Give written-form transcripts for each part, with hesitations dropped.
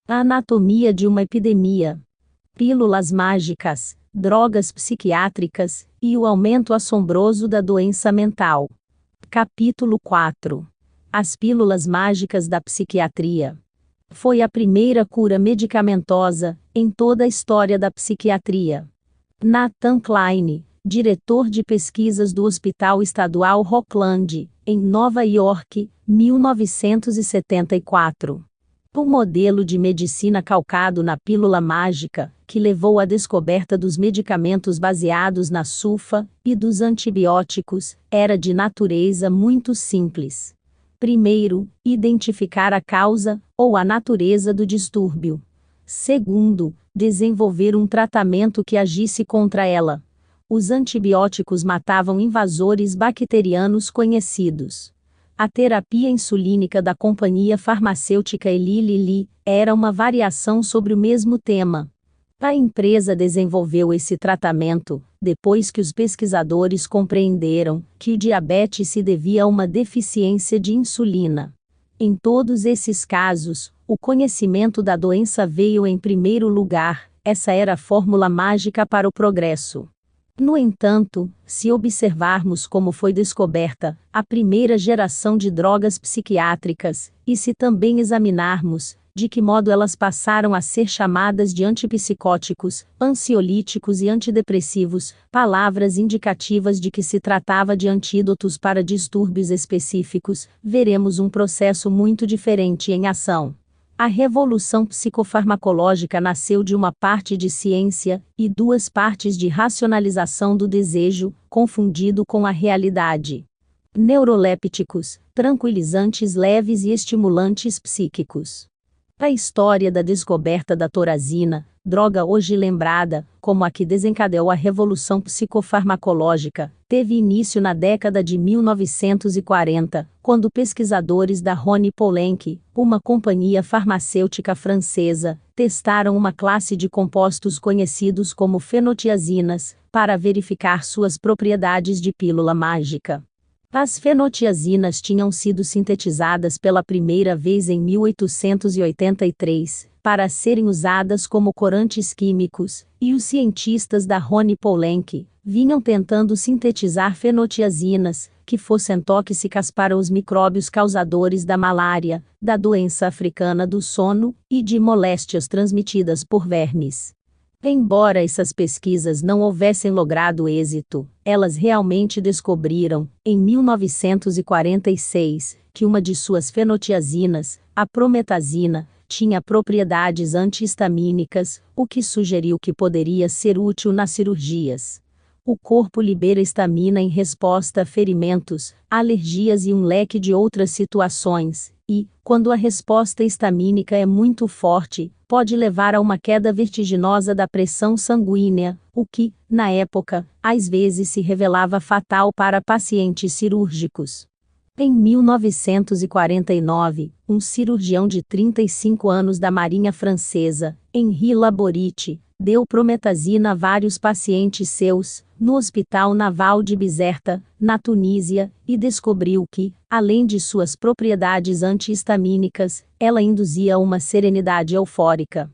A anatomia de uma epidemia. Pílulas mágicas, drogas psiquiátricas e o aumento assombroso da doença mental. Capítulo 4. As pílulas mágicas da psiquiatria. Foi a primeira cura medicamentosa em toda a história da psiquiatria. Nathan Kline, diretor de pesquisas do Hospital Estadual Rockland, em Nova York, 1974. Um modelo de medicina calcado na pílula mágica, que levou à descoberta dos medicamentos baseados na sulfa e dos antibióticos, era de natureza muito simples. Primeiro, identificar a causa, ou a natureza do distúrbio. Segundo, desenvolver um tratamento que agisse contra ela. Os antibióticos matavam invasores bacterianos conhecidos. A terapia insulínica da companhia farmacêutica Eli Lilly era uma variação sobre o mesmo tema. A empresa desenvolveu esse tratamento depois que os pesquisadores compreenderam que o diabetes se devia a uma deficiência de insulina. Em todos esses casos, o conhecimento da doença veio em primeiro lugar. Essa era a fórmula mágica para o progresso. No entanto, se observarmos como foi descoberta a primeira geração de drogas psiquiátricas, e se também examinarmos de que modo elas passaram a ser chamadas de antipsicóticos, ansiolíticos e antidepressivos, palavras indicativas de que se tratava de antídotos para distúrbios específicos, veremos um processo muito diferente em ação. A revolução psicofarmacológica nasceu de uma parte de ciência e duas partes de racionalização do desejo, confundido com a realidade. Neurolépticos, tranquilizantes leves e estimulantes psíquicos. A história da descoberta da torazina, droga hoje lembrada como a que desencadeou a revolução psicofarmacológica, teve início na década de 1940, quando pesquisadores da Rhône Poulenc, uma companhia farmacêutica francesa, testaram uma classe de compostos conhecidos como fenotiazinas, para verificar suas propriedades de pílula mágica. As fenotiazinas tinham sido sintetizadas pela primeira vez em 1883, para serem usadas como corantes químicos, e os cientistas da Rhône Poulenc vinham tentando sintetizar fenotiazinas que fossem tóxicas para os micróbios causadores da malária, da doença africana do sono e de moléstias transmitidas por vermes. Embora essas pesquisas não houvessem logrado êxito, elas realmente descobriram, em 1946, que uma de suas fenotiazinas, a prometazina, tinha propriedades antihistamínicas, o que sugeriu que poderia ser útil nas cirurgias. O corpo libera histamina em resposta a ferimentos, alergias e um leque de outras situações, e, quando a resposta histamínica é muito forte, pode levar a uma queda vertiginosa da pressão sanguínea, o que, na época, às vezes se revelava fatal para pacientes cirúrgicos. Em 1949, um cirurgião de 35 anos da Marinha Francesa, Henri Laborit, deu prometazina a vários pacientes seus, no Hospital Naval de Bizerta, na Tunísia, e descobriu que, além de suas propriedades antihistamínicas, ela induzia uma serenidade eufórica.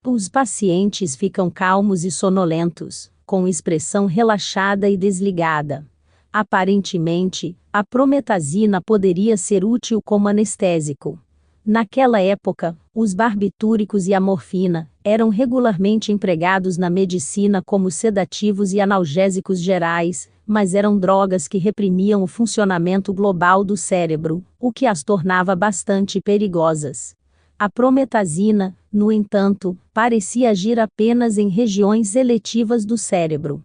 Os pacientes ficam calmos e sonolentos, com expressão relaxada e desligada. Aparentemente, a prometazina poderia ser útil como anestésico. Naquela época, os barbitúricos e a morfina eram regularmente empregados na medicina como sedativos e analgésicos gerais, mas eram drogas que reprimiam o funcionamento global do cérebro, o que as tornava bastante perigosas. A prometazina, no entanto, parecia agir apenas em regiões seletivas do cérebro.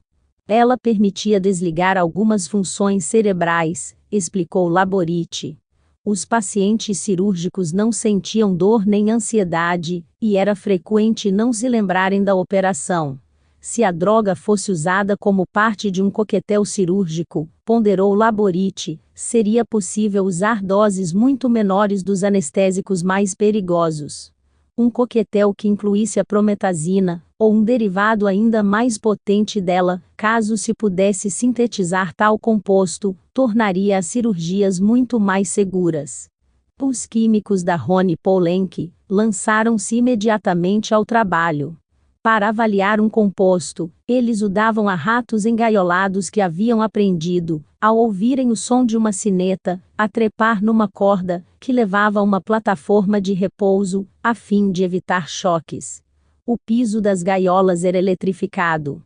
Ela permitia desligar algumas funções cerebrais, explicou Laborit. Os pacientes cirúrgicos não sentiam dor nem ansiedade, e era frequente não se lembrarem da operação. Se a droga fosse usada como parte de um coquetel cirúrgico, ponderou Laborit, seria possível usar doses muito menores dos anestésicos mais perigosos. Um coquetel que incluísse a prometazina, ou um derivado ainda mais potente dela, caso se pudesse sintetizar tal composto, tornaria as cirurgias muito mais seguras. Os químicos da Rhône Poulenc lançaram-se imediatamente ao trabalho. Para avaliar um composto, eles o davam a ratos engaiolados que haviam aprendido, ao ouvirem o som de uma sineta, a trepar numa corda, que levava a uma plataforma de repouso, a fim de evitar choques. O piso das gaiolas era eletrificado.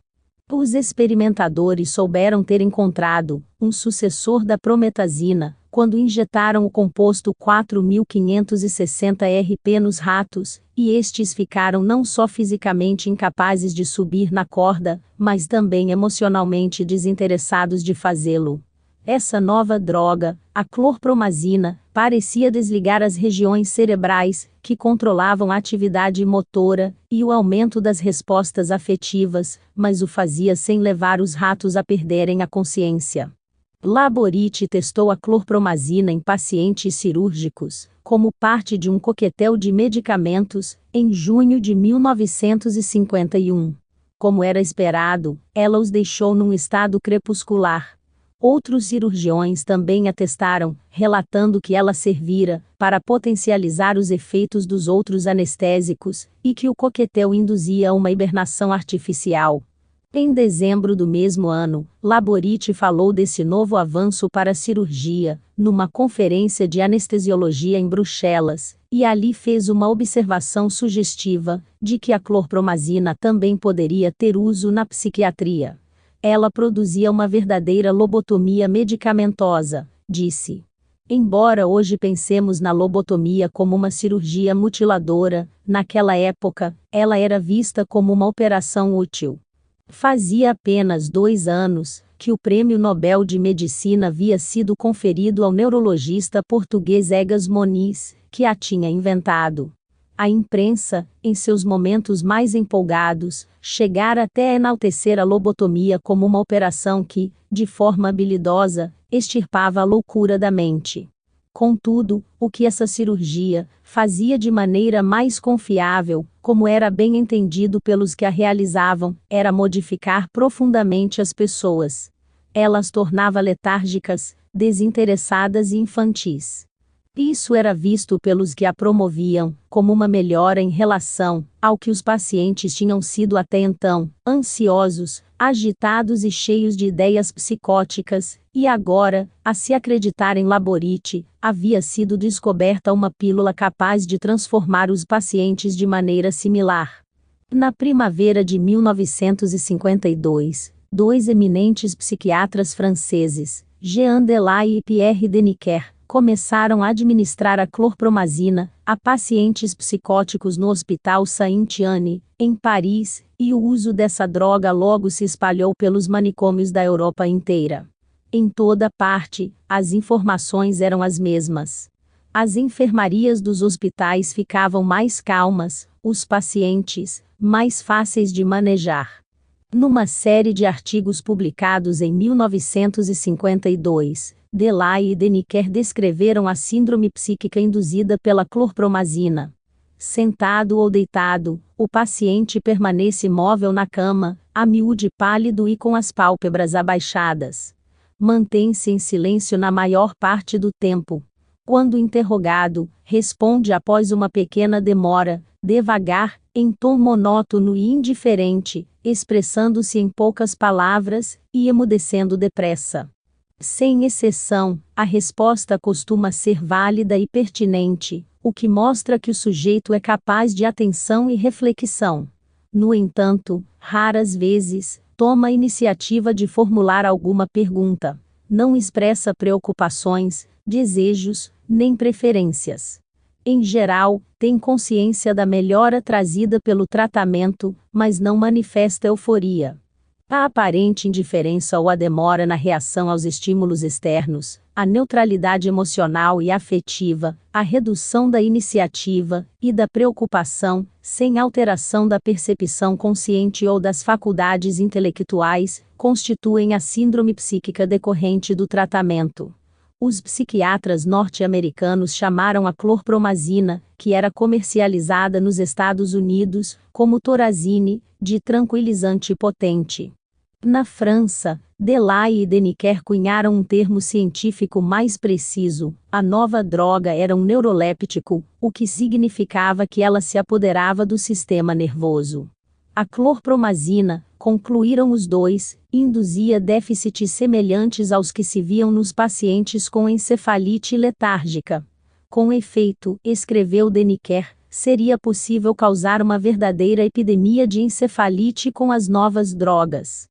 Os experimentadores souberam ter encontrado um sucessor da prometazina, quando injetaram o composto 4560 RP nos ratos, e estes ficaram não só fisicamente incapazes de subir na corda, mas também emocionalmente desinteressados de fazê-lo. Essa nova droga, a clorpromazina, parecia desligar as regiões cerebrais, que controlavam a atividade motora e o aumento das respostas afetivas, mas o fazia sem levar os ratos a perderem a consciência. Laborit testou a clorpromazina em pacientes cirúrgicos, como parte de um coquetel de medicamentos, em junho de 1951. Como era esperado, ela os deixou num estado crepuscular. Outros cirurgiões também a testaram, relatando que ela servira para potencializar os efeitos dos outros anestésicos, e que o coquetel induzia uma hibernação artificial. Em dezembro do mesmo ano, Laborit falou desse novo avanço para a cirurgia, numa conferência de anestesiologia em Bruxelas, e ali fez uma observação sugestiva, de que a clorpromazina também poderia ter uso na psiquiatria. Ela produzia uma verdadeira lobotomia medicamentosa, disse. Embora hoje pensemos na lobotomia como uma cirurgia mutiladora, naquela época, ela era vista como uma operação útil. Fazia apenas 2 anos que o Prêmio Nobel de Medicina havia sido conferido ao neurologista português Egas Moniz, que a tinha inventado. A imprensa, em seus momentos mais empolgados, chegara até a enaltecer a lobotomia como uma operação que, de forma habilidosa, extirpava a loucura da mente. Contudo, o que essa cirurgia fazia de maneira mais confiável, como era bem entendido pelos que a realizavam, era modificar profundamente as pessoas. Ela as tornava letárgicas, desinteressadas e infantis. Isso era visto pelos que a promoviam, como uma melhora em relação ao que os pacientes tinham sido até então, ansiosos, agitados e cheios de ideias psicóticas, e agora, a se acreditar em Laborit, havia sido descoberta uma pílula capaz de transformar os pacientes de maneira similar. Na primavera de 1952, 2 eminentes psiquiatras franceses, Jean Delay e Pierre Deniker, começaram a administrar a clorpromazina a pacientes psicóticos no Hospital Saint-Anne, em Paris, e o uso dessa droga logo se espalhou pelos manicômios da Europa inteira. Em toda parte, as informações eram as mesmas. As enfermarias dos hospitais ficavam mais calmas, os pacientes, mais fáceis de manejar. Numa série de artigos publicados em 1952, Delay e Deniker descreveram a síndrome psíquica induzida pela clorpromazina. Sentado ou deitado, o paciente permanece imóvel na cama, a miúde pálido e com as pálpebras abaixadas. Mantém-se em silêncio na maior parte do tempo. Quando interrogado, responde após uma pequena demora, devagar, em tom monótono e indiferente, expressando-se em poucas palavras, e emudecendo depressa. Sem exceção, a resposta costuma ser válida e pertinente, o que mostra que o sujeito é capaz de atenção e reflexão. No entanto, raras vezes, toma a iniciativa de formular alguma pergunta. Não expressa preocupações, desejos, nem preferências. Em geral, tem consciência da melhora trazida pelo tratamento, mas não manifesta euforia. A aparente indiferença ou a demora na reação aos estímulos externos, a neutralidade emocional e afetiva, a redução da iniciativa e da preocupação, sem alteração da percepção consciente ou das faculdades intelectuais, constituem a síndrome psíquica decorrente do tratamento. Os psiquiatras norte-americanos chamaram a clorpromazina, que era comercializada nos Estados Unidos, como Thorazine, de tranquilizante potente. Na França, Delay e Deniker cunharam um termo científico mais preciso: a nova droga era um neuroléptico, o que significava que ela se apoderava do sistema nervoso. A clorpromazina, concluíram os dois, induzia déficits semelhantes aos que se viam nos pacientes com encefalite letárgica. Com efeito, escreveu Deniker, seria possível causar uma verdadeira epidemia de encefalite com as novas drogas.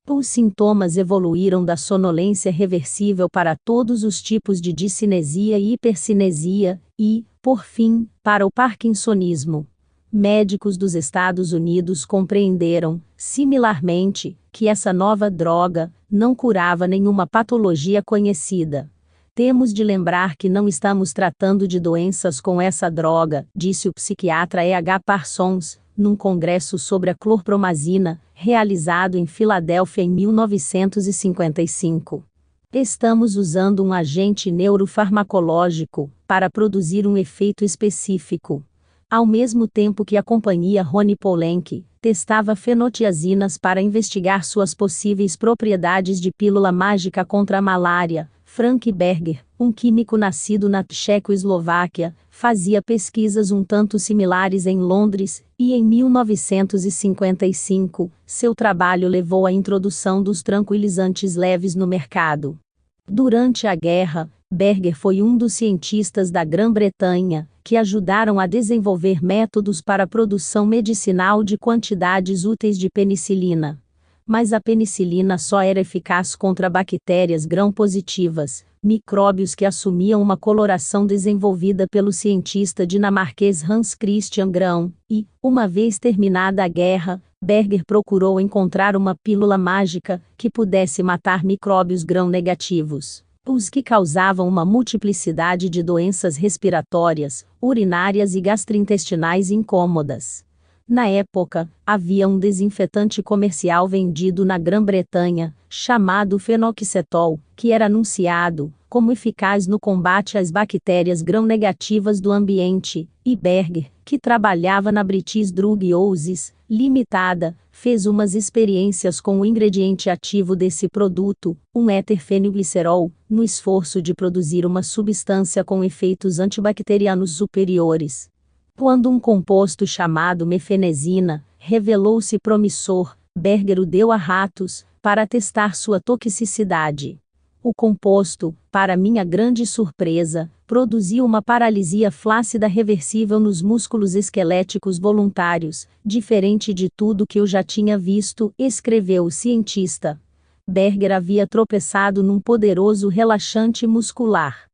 Os sintomas evoluíram da sonolência reversível para todos os tipos de discinesia e hipercinesia, e, por fim, para o parkinsonismo. Médicos dos Estados Unidos compreenderam, similarmente, que essa nova droga não curava nenhuma patologia conhecida. Temos de lembrar que não estamos tratando de doenças com essa droga, disse o psiquiatra E.H. Parsons, num congresso sobre a clorpromazina, realizado em Filadélfia em 1955. Estamos usando um agente neurofarmacológico para produzir um efeito específico. Ao mesmo tempo que a companhia Rony Poulenc testava fenotiazinas para investigar suas possíveis propriedades de pílula mágica contra a malária, Frank Berger, um químico nascido na Tchecoslováquia, fazia pesquisas um tanto similares em Londres, e em 1955, seu trabalho levou à introdução dos tranquilizantes leves no mercado. Durante a guerra, Berger foi um dos cientistas da Grã-Bretanha que ajudaram a desenvolver métodos para a produção medicinal de quantidades úteis de penicilina. Mas a penicilina só era eficaz contra bactérias gram-positivas, micróbios que assumiam uma coloração desenvolvida pelo cientista dinamarquês Hans Christian Gram, e, uma vez terminada a guerra, Berger procurou encontrar uma pílula mágica que pudesse matar micróbios gram-negativos, os que causavam uma multiplicidade de doenças respiratórias, urinárias e gastrointestinais incômodas. Na época, havia um desinfetante comercial vendido na Grã-Bretanha, chamado fenoxetol, que era anunciado como eficaz no combate às bactérias gram-negativas do ambiente, e Berger, que trabalhava na British Drug Houses Limitada, fez umas experiências com o ingrediente ativo desse produto, um éter fenilglicerol, no esforço de produzir uma substância com efeitos antibacterianos superiores. Quando um composto chamado mefenezina revelou-se promissor, Berger o deu a ratos para testar sua toxicidade. O composto, para minha grande surpresa, produziu uma paralisia flácida reversível nos músculos esqueléticos voluntários, diferente de tudo que eu já tinha visto, escreveu o cientista. Berger havia tropeçado num poderoso relaxante muscular.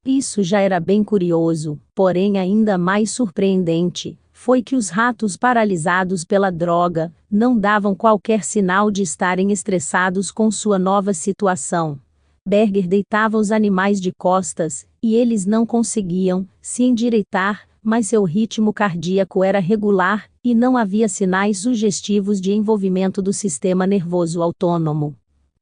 Isso já era bem curioso, porém ainda mais surpreendente, foi que os ratos paralisados pela droga não davam qualquer sinal de estarem estressados com sua nova situação. Berger deitava os animais de costas, e eles não conseguiam se endireitar, mas seu ritmo cardíaco era regular, e não havia sinais sugestivos de envolvimento do sistema nervoso autônomo.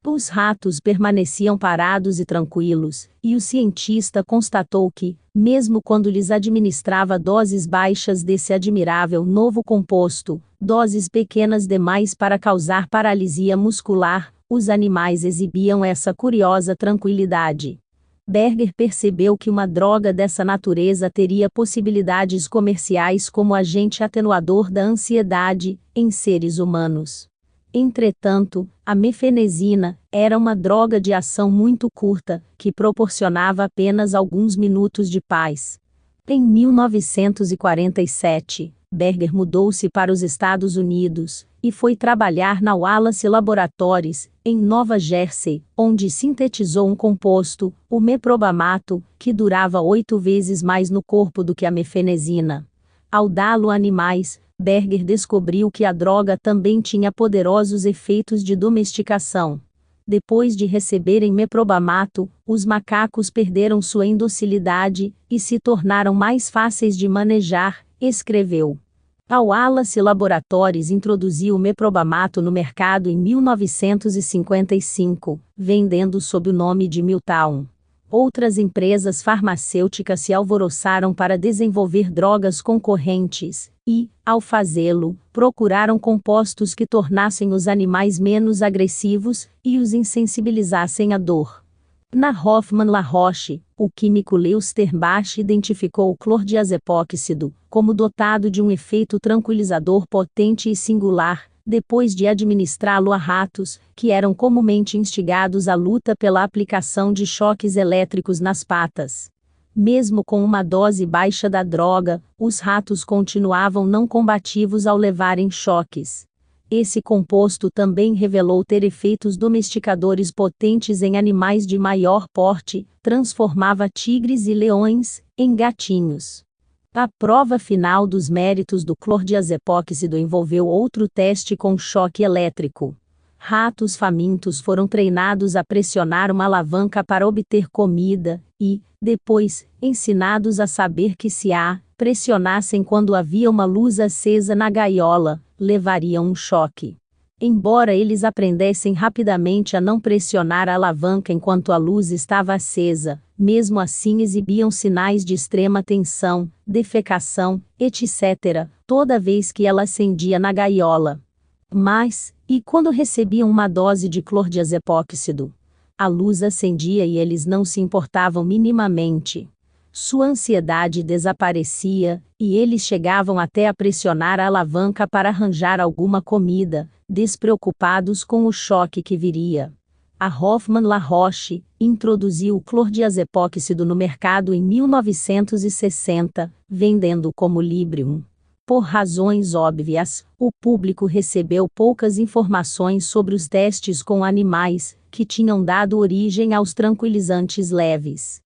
Os ratos permaneciam parados e tranquilos, e o cientista constatou que, mesmo quando lhes administrava doses baixas desse admirável novo composto, doses pequenas demais para causar paralisia muscular, os animais exibiam essa curiosa tranquilidade. Berger percebeu que uma droga dessa natureza teria possibilidades comerciais como agente atenuador da ansiedade, em seres humanos. Entretanto, a mefenezina era uma droga de ação muito curta, que proporcionava apenas alguns minutos de paz. Em 1947, Berger mudou-se para os Estados Unidos, e foi trabalhar na Wallace Laboratories, em Nova Jersey, onde sintetizou um composto, o meprobamato, que durava 8 vezes mais no corpo do que a mefenezina. Ao dá-lo a animais, Berger descobriu que a droga também tinha poderosos efeitos de domesticação. Depois de receberem meprobamato, os macacos perderam sua indocilidade e se tornaram mais fáceis de manejar, escreveu. A Wallace Laboratories introduziu o meprobamato no mercado em 1955, vendendo sob o nome de Miltown. Outras empresas farmacêuticas se alvoroçaram para desenvolver drogas concorrentes e, ao fazê-lo, procuraram compostos que tornassem os animais menos agressivos e os insensibilizassem à dor. Na Hoffmann-La Roche, o químico Lewis Sternbach identificou o clordiazepóxido como dotado de um efeito tranquilizador potente e singular, depois de administrá-lo a ratos, que eram comumente instigados à luta pela aplicação de choques elétricos nas patas. Mesmo com uma dose baixa da droga, os ratos continuavam não combativos ao levarem choques. Esse composto também revelou ter efeitos domesticadores potentes em animais de maior porte, transformava tigres e leões em gatinhos. A prova final dos méritos do clordiazepóxido envolveu outro teste com choque elétrico. Ratos famintos foram treinados a pressionar uma alavanca para obter comida e, depois, ensinados a saber que se pressionassem quando havia uma luz acesa na gaiola, levariam um choque. Embora eles aprendessem rapidamente a não pressionar a alavanca enquanto a luz estava acesa, mesmo assim exibiam sinais de extrema tensão, defecação, etc., toda vez que ela acendia na gaiola. Mas, e quando recebiam uma dose de clordiazepóxido? A luz acendia e eles não se importavam minimamente. Sua ansiedade desaparecia, e eles chegavam até a pressionar a alavanca para arranjar alguma comida, despreocupados com o choque que viria. A Hoffmann-La Roche introduziu o clordiazepóxido no mercado em 1960, vendendo como Librium. Por razões óbvias, o público recebeu poucas informações sobre os testes com animais, que tinham dado origem aos tranquilizantes leves.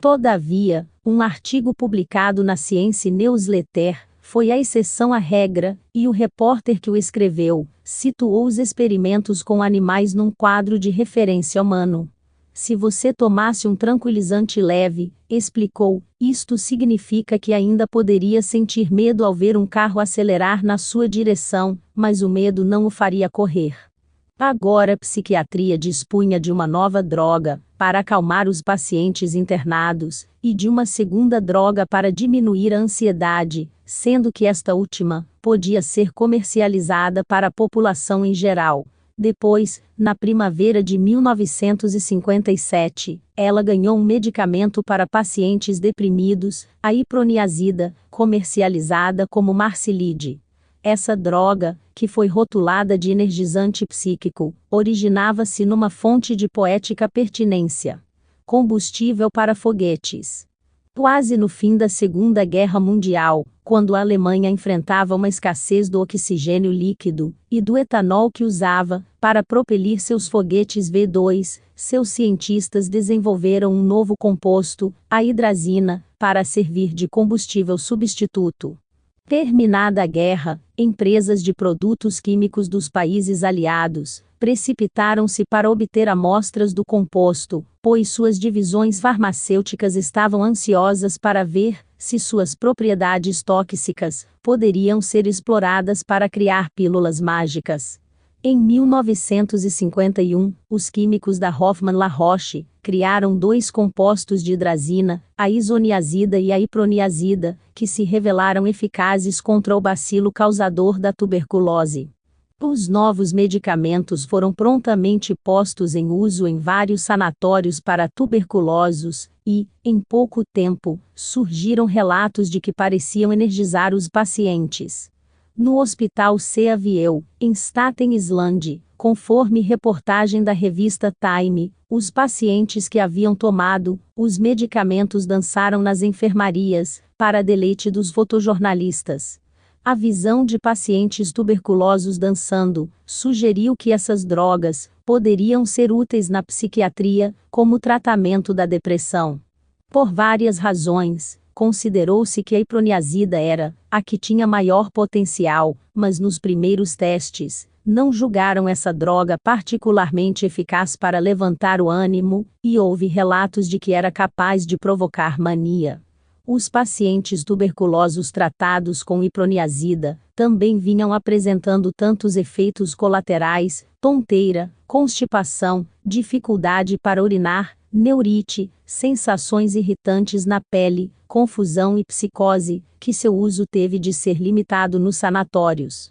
Todavia, um artigo publicado na Science Newsletter foi a exceção à regra, e o repórter que o escreveu situou os experimentos com animais num quadro de referência humano. Se você tomasse um tranquilizante leve, explicou, isto significa que ainda poderia sentir medo ao ver um carro acelerar na sua direção, mas o medo não o faria correr. Agora a psiquiatria dispunha de uma nova droga, para acalmar os pacientes internados, e de uma segunda droga para diminuir a ansiedade, sendo que esta última podia ser comercializada para a população em geral. Depois, na primavera de 1957, ela ganhou um medicamento para pacientes deprimidos, a iproniazida, comercializada como Marsilide. Essa droga, que foi rotulada de energizante psíquico, originava-se numa fonte de poética pertinência. Combustível para foguetes. Quase no fim da Segunda Guerra Mundial, quando a Alemanha enfrentava uma escassez do oxigênio líquido e do etanol que usava para propelir seus foguetes V2, seus cientistas desenvolveram um novo composto, a hidrazina, para servir de combustível substituto. Terminada a guerra, empresas de produtos químicos dos países aliados precipitaram-se para obter amostras do composto, pois suas divisões farmacêuticas estavam ansiosas para ver se suas propriedades tóxicas poderiam ser exploradas para criar pílulas mágicas. Em 1951, os químicos da Hoffmann-La Roche criaram dois compostos de hidrazina, a isoniazida e a iproniazida, que se revelaram eficazes contra o bacilo causador da tuberculose. Os novos medicamentos foram prontamente postos em uso em vários sanatórios para tuberculosos e, em pouco tempo, surgiram relatos de que pareciam energizar os pacientes. No Hospital Seavieu, em Staten Island, conforme reportagem da revista Time, os pacientes que haviam tomado os medicamentos dançaram nas enfermarias, para deleite dos fotojornalistas. A visão de pacientes tuberculosos dançando sugeriu que essas drogas poderiam ser úteis na psiquiatria, como tratamento da depressão. Por várias razões, considerou-se que a iproniazida era a que tinha maior potencial, mas nos primeiros testes, não julgaram essa droga particularmente eficaz para levantar o ânimo, e houve relatos de que era capaz de provocar mania. Os pacientes tuberculosos tratados com iproniazida também vinham apresentando tantos efeitos colaterais, tonteira, constipação, dificuldade para urinar, neurite, sensações irritantes na pele, confusão e psicose, que seu uso teve de ser limitado nos sanatórios.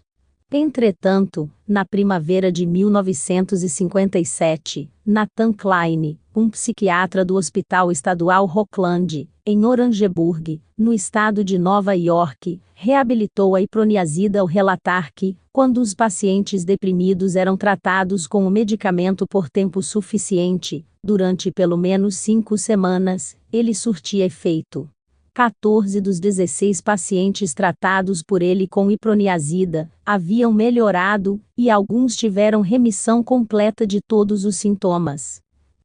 Entretanto, na primavera de 1957, Nathan Kline, um psiquiatra do Hospital Estadual Rockland, em Orangeburg, no estado de Nova York, reabilitou a iproniazida ao relatar que, quando os pacientes deprimidos eram tratados com o medicamento por tempo suficiente, durante pelo menos 5 semanas, ele surtia efeito. 14 dos 16 pacientes tratados por ele com iproniazida haviam melhorado, e alguns tiveram remissão completa de todos os sintomas.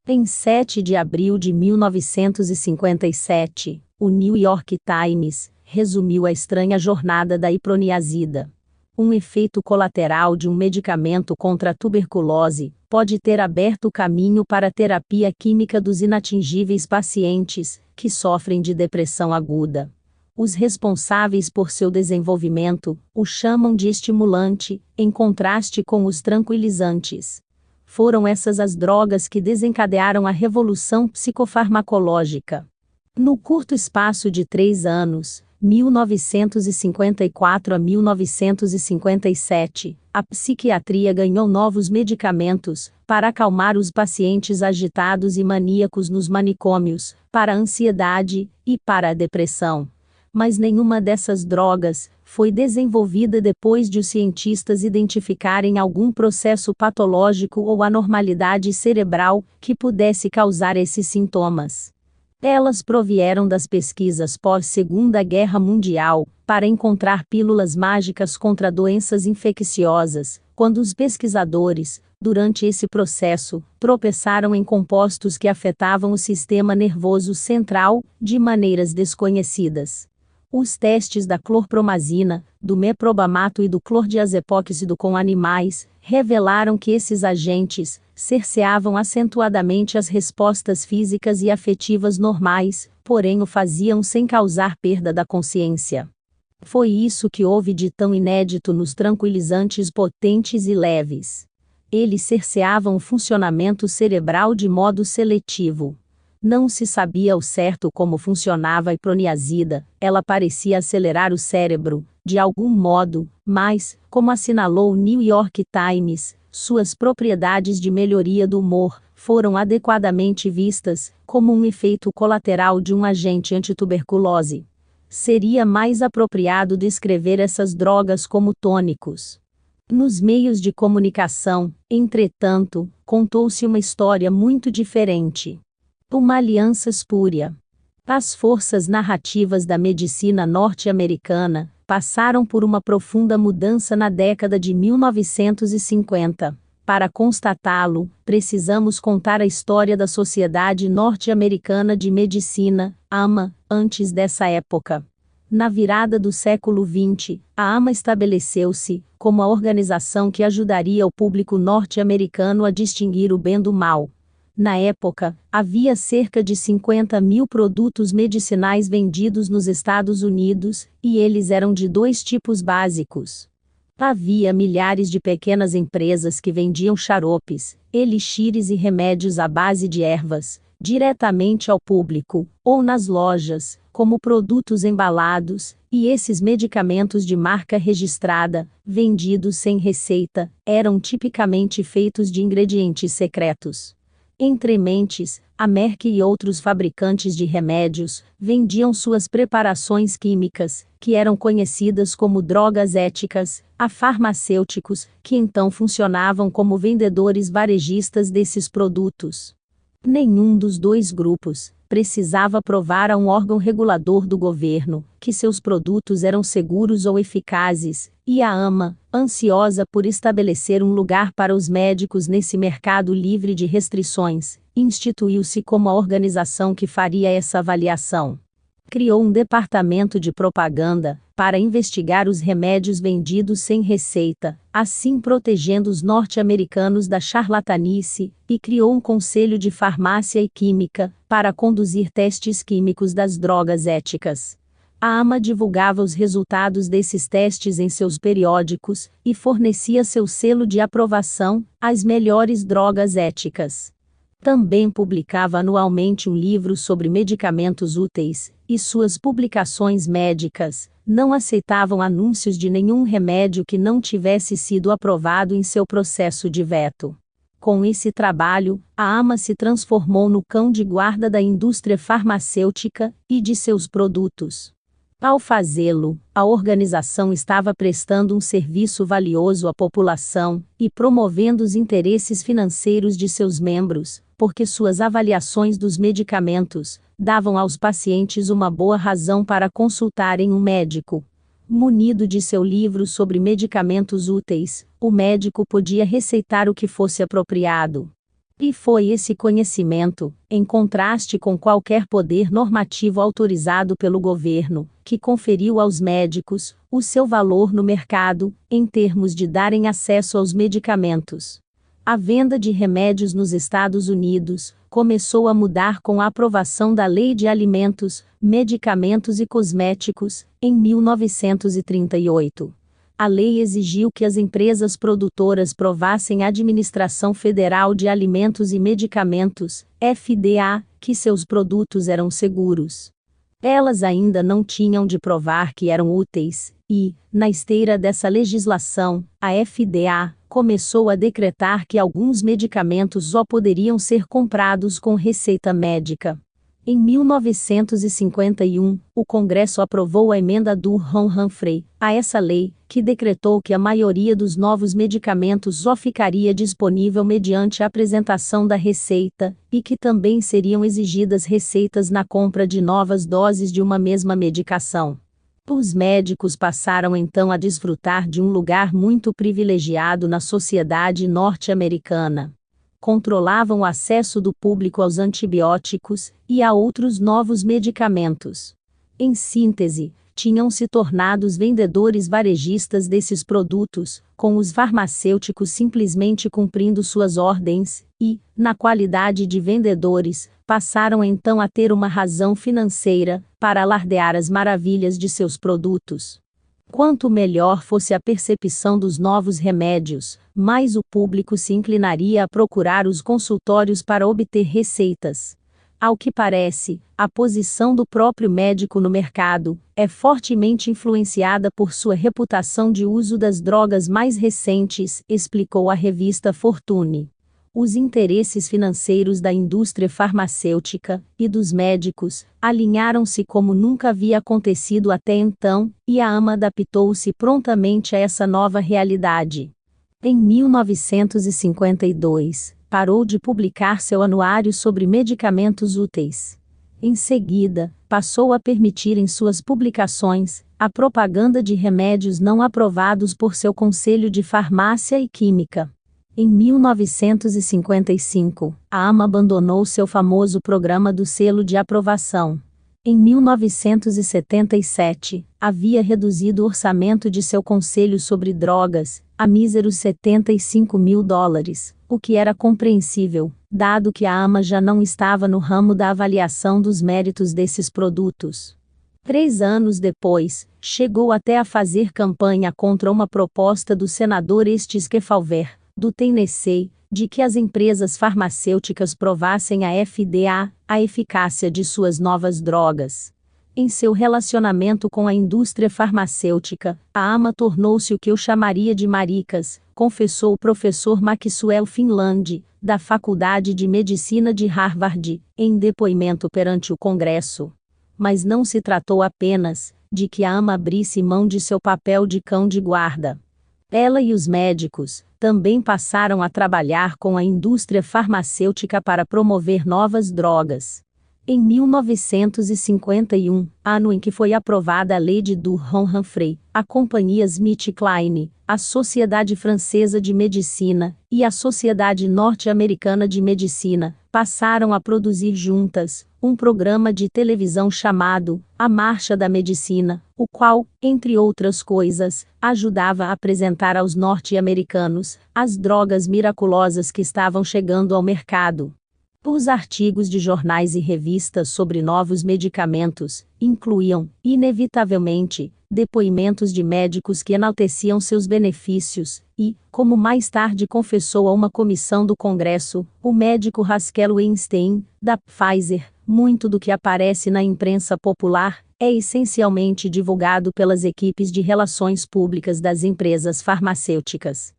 Em 7 de abril de 1957, o New York Times resumiu a estranha jornada da iproniazida. Um efeito colateral de um medicamento contra a tuberculose pode ter aberto o caminho para a terapia química dos inatingíveis pacientes que sofrem de depressão aguda. Os responsáveis por seu desenvolvimento o chamam de estimulante, em contraste com os tranquilizantes. Foram essas as drogas que desencadearam a revolução psicofarmacológica. No curto espaço de 3 anos, 1954 a 1957, a psiquiatria ganhou novos medicamentos para acalmar os pacientes agitados e maníacos nos manicômios, para a ansiedade e para a depressão. Mas nenhuma dessas drogas foi desenvolvida depois de os cientistas identificarem algum processo patológico ou anormalidade cerebral que pudesse causar esses sintomas. Elas provieram das pesquisas pós-Segunda Guerra Mundial, para encontrar pílulas mágicas contra doenças infecciosas, quando os pesquisadores, durante esse processo, tropeçaram em compostos que afetavam o sistema nervoso central, de maneiras desconhecidas. Os testes da clorpromazina, do meprobamato e do clordiazepóxido com animais, revelaram que esses agentes cerceavam acentuadamente as respostas físicas e afetivas normais, porém o faziam sem causar perda da consciência. Foi isso que houve de tão inédito nos tranquilizantes potentes e leves. Eles cerceavam o funcionamento cerebral de modo seletivo. Não se sabia ao certo como funcionava a iproniazida, ela parecia acelerar o cérebro, de algum modo, mas, como assinalou o New York Times, suas propriedades de melhoria do humor foram adequadamente vistas como um efeito colateral de um agente antituberculose. Seria mais apropriado descrever essas drogas como tônicos. Nos meios de comunicação, entretanto, contou-se uma história muito diferente. Uma aliança espúria. As forças narrativas da medicina norte-americana passaram por uma profunda mudança na década de 1950. Para constatá-lo, precisamos contar a história da Sociedade Norte-Americana de Medicina, AMA, antes dessa época. Na virada do século XX, a AMA estabeleceu-se como a organização que ajudaria o público norte-americano a distinguir o bem do mal. Na época, havia cerca de 50.000 produtos medicinais vendidos nos Estados Unidos, e eles eram de 2 tipos básicos. Havia milhares de pequenas empresas que vendiam xaropes, elixires e remédios à base de ervas, diretamente ao público, ou nas lojas, como produtos embalados, e esses medicamentos de marca registrada, vendidos sem receita, eram tipicamente feitos de ingredientes secretos. Entre mentes, a Merck e outros fabricantes de remédios vendiam suas preparações químicas, que eram conhecidas como drogas éticas, a farmacêuticos, que então funcionavam como vendedores varejistas desses produtos. Nenhum dos 2 grupos precisava provar a um órgão regulador do governo que seus produtos eram seguros ou eficazes, e a AMA, ansiosa por estabelecer um lugar para os médicos nesse mercado livre de restrições, instituiu-se como a organização que faria essa avaliação. Criou um departamento de propaganda para investigar os remédios vendidos sem receita, assim protegendo os norte-americanos da charlatanice, e criou um conselho de farmácia e química para conduzir testes químicos das drogas éticas. A AMA divulgava os resultados desses testes em seus periódicos e fornecia seu selo de aprovação às melhores drogas éticas. Também publicava anualmente um livro sobre medicamentos úteis, e suas publicações médicas não aceitavam anúncios de nenhum remédio que não tivesse sido aprovado em seu processo de veto. Com esse trabalho, a AMA se transformou no cão de guarda da indústria farmacêutica e de seus produtos. Ao fazê-lo, a organização estava prestando um serviço valioso à população e promovendo os interesses financeiros de seus membros, porque suas avaliações dos medicamentos davam aos pacientes uma boa razão para consultarem um médico. Munido de seu livro sobre medicamentos úteis, o médico podia receitar o que fosse apropriado. E foi esse conhecimento, em contraste com qualquer poder normativo autorizado pelo governo, que conferiu aos médicos o seu valor no mercado, em termos de darem acesso aos medicamentos. A venda de remédios nos Estados Unidos começou a mudar com a aprovação da Lei de Alimentos, Medicamentos e Cosméticos, em 1938. A lei exigiu que as empresas produtoras provassem à Administração Federal de Alimentos e Medicamentos, FDA, que seus produtos eram seguros. Elas ainda não tinham de provar que eram úteis, e, na esteira dessa legislação, a FDA começou a decretar que alguns medicamentos só poderiam ser comprados com receita médica. Em 1951, o Congresso aprovou a emenda do Ron Humphrey a essa lei, que decretou que a maioria dos novos medicamentos só ficaria disponível mediante a apresentação da receita, e que também seriam exigidas receitas na compra de novas doses de uma mesma medicação. Os médicos passaram então a desfrutar de um lugar muito privilegiado na sociedade norte-americana. Controlavam o acesso do público aos antibióticos e a outros novos medicamentos. Em síntese, tinham se tornado os vendedores varejistas desses produtos, com os farmacêuticos simplesmente cumprindo suas ordens, e, na qualidade de vendedores, passaram então a ter uma razão financeira para alardear as maravilhas de seus produtos. Quanto melhor fosse a percepção dos novos remédios, mais o público se inclinaria a procurar os consultórios para obter receitas. Ao que parece, a posição do próprio médico no mercado é fortemente influenciada por sua reputação de uso das drogas mais recentes, explicou a revista Fortune. Os interesses financeiros da indústria farmacêutica e dos médicos alinharam-se como nunca havia acontecido até então, e a AMA adaptou-se prontamente a essa nova realidade. Em 1952, parou de publicar seu anuário sobre medicamentos úteis. Em seguida, passou a permitir em suas publicações a propaganda de remédios não aprovados por seu Conselho de Farmácia e Química. Em 1955, a AMA abandonou seu famoso programa do selo de aprovação. Em 1977, havia reduzido o orçamento de seu conselho sobre drogas a míseros $75 mil, o que era compreensível, dado que a AMA já não estava no ramo da avaliação dos méritos desses produtos. 3 anos depois, chegou até a fazer campanha contra uma proposta do senador Estes Kefauver, do Tennessee, de que as empresas farmacêuticas provassem à FDA a eficácia de suas novas drogas. Em seu relacionamento com a indústria farmacêutica, a AMA tornou-se o que eu chamaria de maricas, confessou o professor Maxwell Finland, da Faculdade de Medicina de Harvard, em depoimento perante o Congresso. Mas não se tratou apenas de que a AMA abrisse mão de seu papel de cão de guarda. Ela e os médicos também passaram a trabalhar com a indústria farmacêutica para promover novas drogas. Em 1951, ano em que foi aprovada a Lei de Ron-Humphrey, a companhia SmithKline, a Sociedade Francesa de Medicina e a Sociedade Norte-Americana de Medicina passaram a produzir juntas um programa de televisão chamado A Marcha da Medicina, o qual, entre outras coisas, ajudava a apresentar aos norte-americanos as drogas miraculosas que estavam chegando ao mercado. Os artigos de jornais e revistas sobre novos medicamentos incluíam, inevitavelmente, depoimentos de médicos que enalteciam seus benefícios, e, como mais tarde confessou a uma comissão do Congresso, o médico Haskell Weinstein, da Pfizer, muito do que aparece na imprensa popular é essencialmente divulgado pelas equipes de relações públicas das empresas farmacêuticas.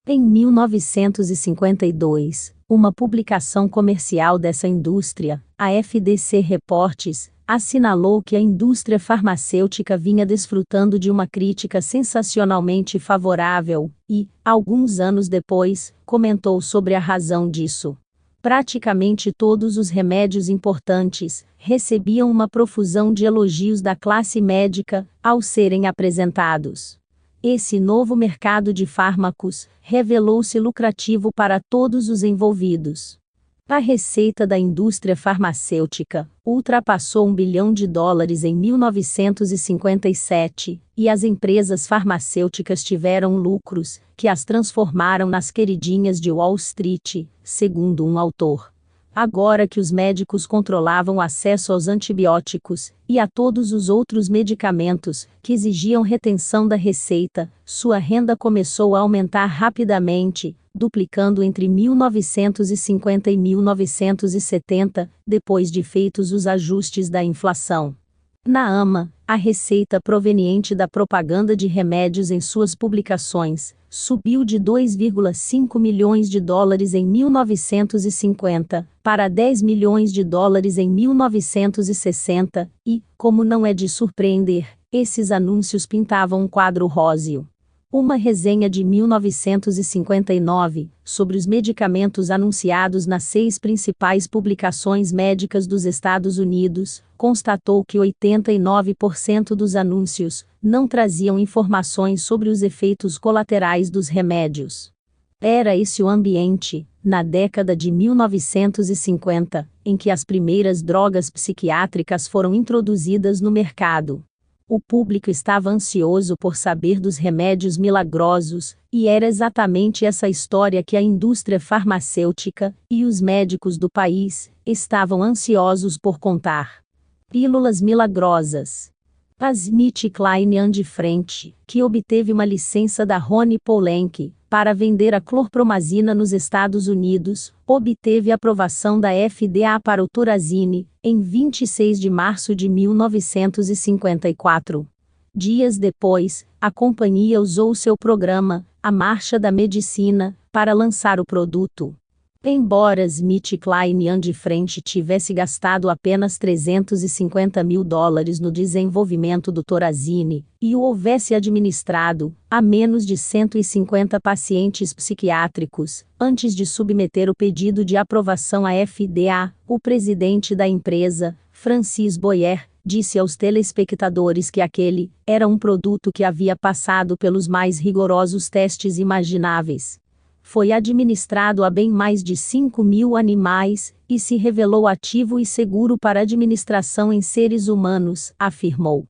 Em 1952, uma publicação comercial dessa indústria, a FDC Reportes, assinalou que a indústria farmacêutica vinha desfrutando de uma crítica sensacionalmente favorável e, alguns anos depois, comentou sobre a razão disso. Praticamente todos os remédios importantes recebiam uma profusão de elogios da classe médica ao serem apresentados. Esse novo mercado de fármacos revelou-se lucrativo para todos os envolvidos. A receita da indústria farmacêutica ultrapassou $1 bilhão em 1957, e as empresas farmacêuticas tiveram lucros que as transformaram nas queridinhas de Wall Street, segundo um autor. Agora que os médicos controlavam o acesso aos antibióticos e a todos os outros medicamentos que exigiam retenção da receita, sua renda começou a aumentar rapidamente, duplicando entre 1950 e 1970, depois de feitos os ajustes da inflação. Na AMA, a receita proveniente da propaganda de remédios em suas publicações subiu de $2,5 milhões em 1950 para $10 milhões em 1960 e, como não é de surpreender, esses anúncios pintavam um quadro róseo. Uma resenha de 1959, sobre os medicamentos anunciados nas 6 principais publicações médicas dos Estados Unidos, constatou que 89% dos anúncios não traziam informações sobre os efeitos colaterais dos remédios. Era esse o ambiente, na década de 1950, em que as primeiras drogas psiquiátricas foram introduzidas no mercado. O público estava ansioso por saber dos remédios milagrosos, e era exatamente essa história que a indústria farmacêutica e os médicos do país estavam ansiosos por contar. Pílulas milagrosas. A SmithKline Frente, que obteve uma licença da Rony Poulenc para vender a clorpromazina nos Estados Unidos, obteve aprovação da FDA para o Thorazine, em 26 de março de 1954. Dias depois, a companhia usou seu programa, a Marcha da Medicina, para lançar o produto. Embora SmithKline Frente tivesse gastado apenas $350 mil no desenvolvimento do Thorazine, e o houvesse administrado a menos de 150 pacientes psiquiátricos, antes de submeter o pedido de aprovação à FDA, o presidente da empresa, Francis Boyer, disse aos telespectadores que aquele era um produto que havia passado pelos mais rigorosos testes imagináveis. Foi administrado a bem mais de 5.000 animais, e se revelou ativo e seguro para administração em seres humanos, afirmou.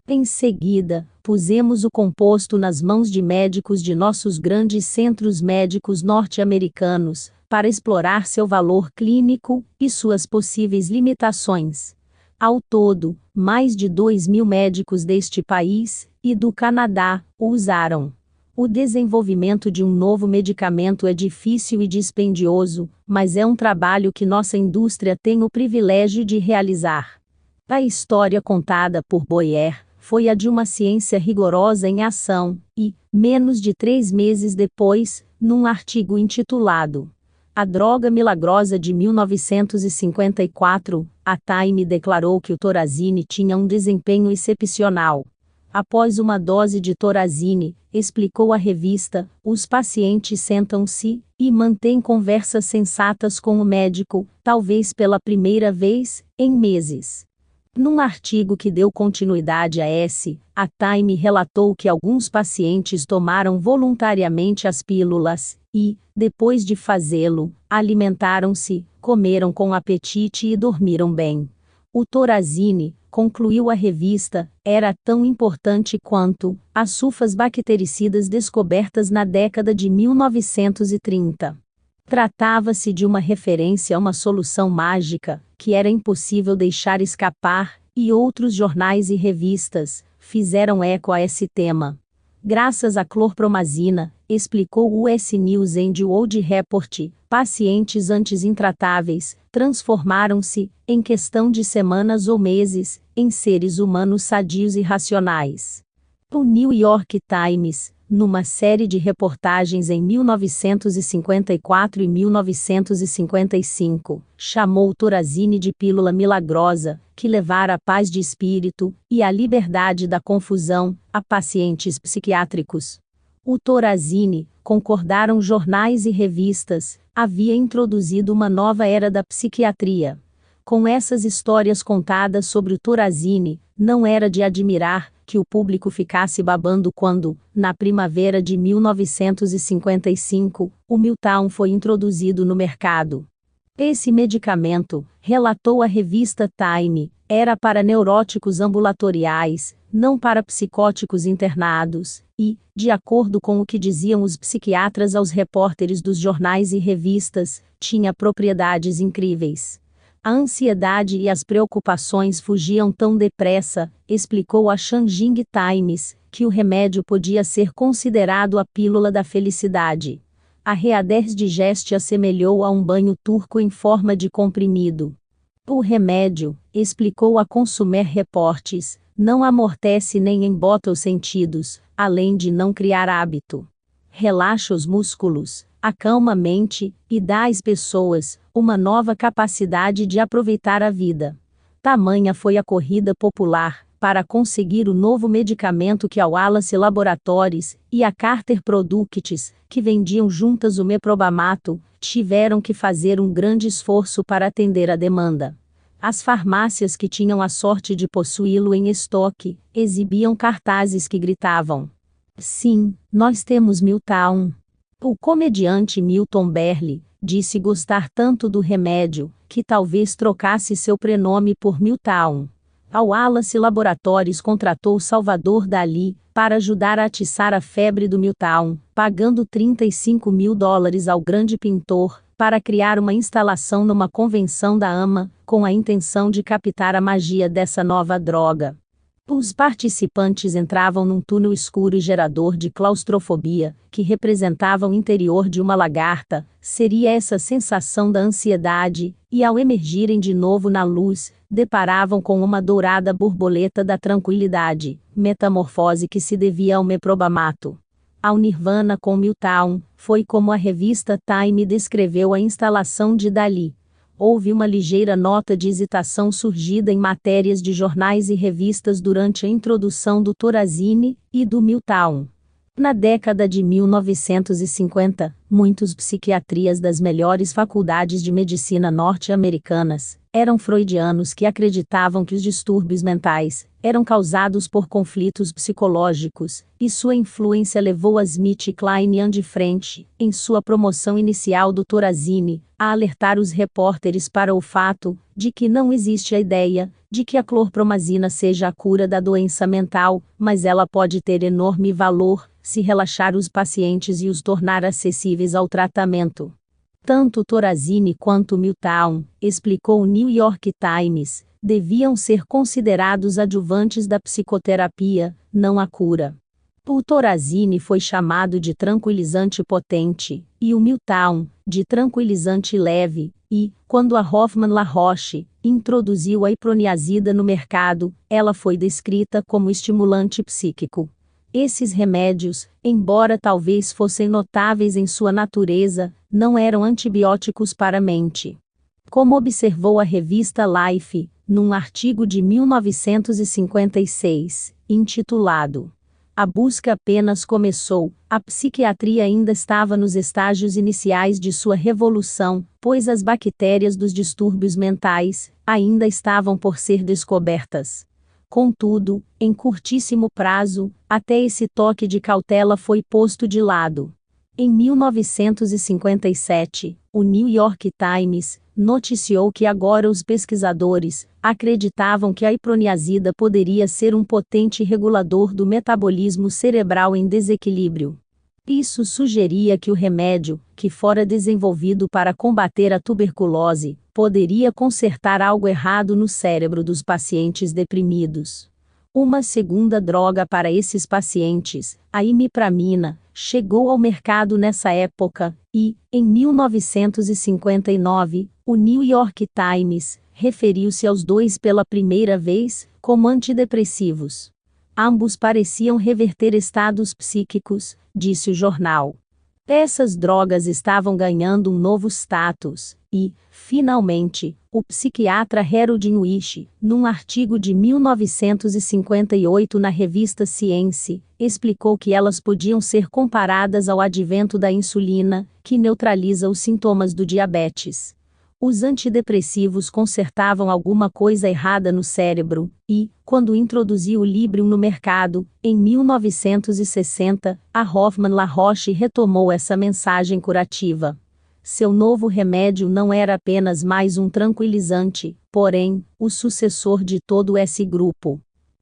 Em seguida, pusemos o composto nas mãos de médicos de nossos grandes centros médicos norte-americanos, para explorar seu valor clínico e suas possíveis limitações. Ao todo, mais de 2.000 médicos deste país e do Canadá o usaram. O desenvolvimento de um novo medicamento é difícil e dispendioso, mas é um trabalho que nossa indústria tem o privilégio de realizar. A história contada por Boyer foi a de uma ciência rigorosa em ação, e, menos de 3 meses depois, num artigo intitulado A Droga Milagrosa de 1954, a Time declarou que o Thorazine tinha um desempenho excepcional. Após uma dose de Thorazine, explicou a revista, os pacientes sentam-se e mantêm conversas sensatas com o médico, talvez pela primeira vez, em meses. Num artigo que deu continuidade a a Time relatou que alguns pacientes tomaram voluntariamente as pílulas e, depois de fazê-lo, alimentaram-se, comeram com apetite e dormiram bem. O Thorazine, concluiu a revista, era tão importante quanto as sulfas bactericidas descobertas na década de 1930. Tratava-se de uma referência a uma solução mágica, que era impossível deixar escapar, e outros jornais e revistas fizeram eco a esse tema. Graças à clorpromazina, explicou o US News and World Report, pacientes antes intratáveis transformaram-se, em questão de semanas ou meses, em seres humanos sadios e racionais. O New York Times, numa série de reportagens em 1954 e 1955, chamou o Thorazine de pílula milagrosa, que levara a paz de espírito e a liberdade da confusão a pacientes psiquiátricos. O Thorazine, concordaram jornais e revistas, havia introduzido uma nova era da psiquiatria. Com essas histórias contadas sobre o Thorazine, não era de admirar que o público ficasse babando quando, na primavera de 1955, o Miltown foi introduzido no mercado. Esse medicamento, relatou a revista Time, era para neuróticos ambulatoriais, não para psicóticos internados, e, de acordo com o que diziam os psiquiatras aos repórteres dos jornais e revistas, tinha propriedades incríveis. A ansiedade e as preocupações fugiam tão depressa, explicou a Shanjing Times, que o remédio podia ser considerado a pílula da felicidade. A Reader's Digest assemelhou a um banho turco em forma de comprimido. O remédio, explicou a Consumer Reports, não amortece nem embota os sentidos, além de não criar hábito. Relaxa os músculos, acalma a mente, e dá às pessoas uma nova capacidade de aproveitar a vida. Tamanha foi a corrida popular para conseguir o novo medicamento que a Wallace Laboratories e a Carter Products, que vendiam juntas o meprobamato, tiveram que fazer um grande esforço para atender a demanda. As farmácias que tinham a sorte de possuí-lo em estoque, exibiam cartazes que gritavam: "Sim, nós temos Miltown." O comediante Milton Berle disse gostar tanto do remédio, que talvez trocasse seu prenome por Miltown. A Wallace Laboratories contratou Salvador Dalí para ajudar a atiçar a febre do Miltown, pagando $35 mil ao grande pintor, para criar uma instalação numa convenção da AMA, com a intenção de captar a magia dessa nova droga. Os participantes entravam num túnel escuro e gerador de claustrofobia, que representava o interior de uma lagarta. Seria essa sensação da ansiedade, e ao emergirem de novo na luz, deparavam com uma dourada borboleta da tranquilidade, metamorfose que se devia ao meprobamato. Ao Nirvana com Miltown, foi como a revista Time descreveu a instalação de Dalí. Houve uma ligeira nota de hesitação surgida em matérias de jornais e revistas durante a introdução do Thorazine e do Miltown. Na década de 1950, muitos psiquiatras das melhores faculdades de medicina norte-americanas eram freudianos que acreditavam que os distúrbios mentais eram causados por conflitos psicológicos, e sua influência levou a Smith, Klein and French, em sua promoção inicial do Thorazine, a alertar os repórteres para o fato de que não existe a ideia de que a clorpromazina seja a cura da doença mental, mas ela pode ter enorme valor se relaxar os pacientes e os tornar acessíveis ao tratamento. Tanto o Thorazine quanto o Miltown, explicou o New York Times, deviam ser considerados adjuvantes da psicoterapia, não a cura. O Thorazine foi chamado de tranquilizante potente, e o Miltown, de tranquilizante leve, e, quando a Hoffmann La Roche introduziu a iproniazida no mercado, ela foi descrita como estimulante psíquico. Esses remédios, embora talvez fossem notáveis em sua natureza, não eram antibióticos para a mente. Como observou a revista Life, num artigo de 1956, intitulado "A busca apenas começou", a psiquiatria ainda estava nos estágios iniciais de sua revolução, pois as bactérias dos distúrbios mentais ainda estavam por ser descobertas. Contudo, em curtíssimo prazo, até esse toque de cautela foi posto de lado. Em 1957, o New York Times noticiou que agora os pesquisadores acreditavam que a iproniazida poderia ser um potente regulador do metabolismo cerebral em desequilíbrio. Isso sugeria que o remédio, que fora desenvolvido para combater a tuberculose, poderia consertar algo errado no cérebro dos pacientes deprimidos. Uma segunda droga para esses pacientes, a imipramina, chegou ao mercado nessa época, e, em 1959, o New York Times referiu-se aos dois pela primeira vez como antidepressivos. Ambos pareciam reverter estados psíquicos, disse o jornal. Essas drogas estavam ganhando um novo status, e, finalmente, o psiquiatra Harold Inwish, num artigo de 1958 na revista Science, explicou que elas podiam ser comparadas ao advento da insulina, que neutraliza os sintomas do diabetes. Os antidepressivos consertavam alguma coisa errada no cérebro, e, quando introduziu o Librium no mercado, em 1960, a Hoffmann-La Roche retomou essa mensagem curativa. Seu novo remédio não era apenas mais um tranquilizante, porém, o sucessor de todo esse grupo.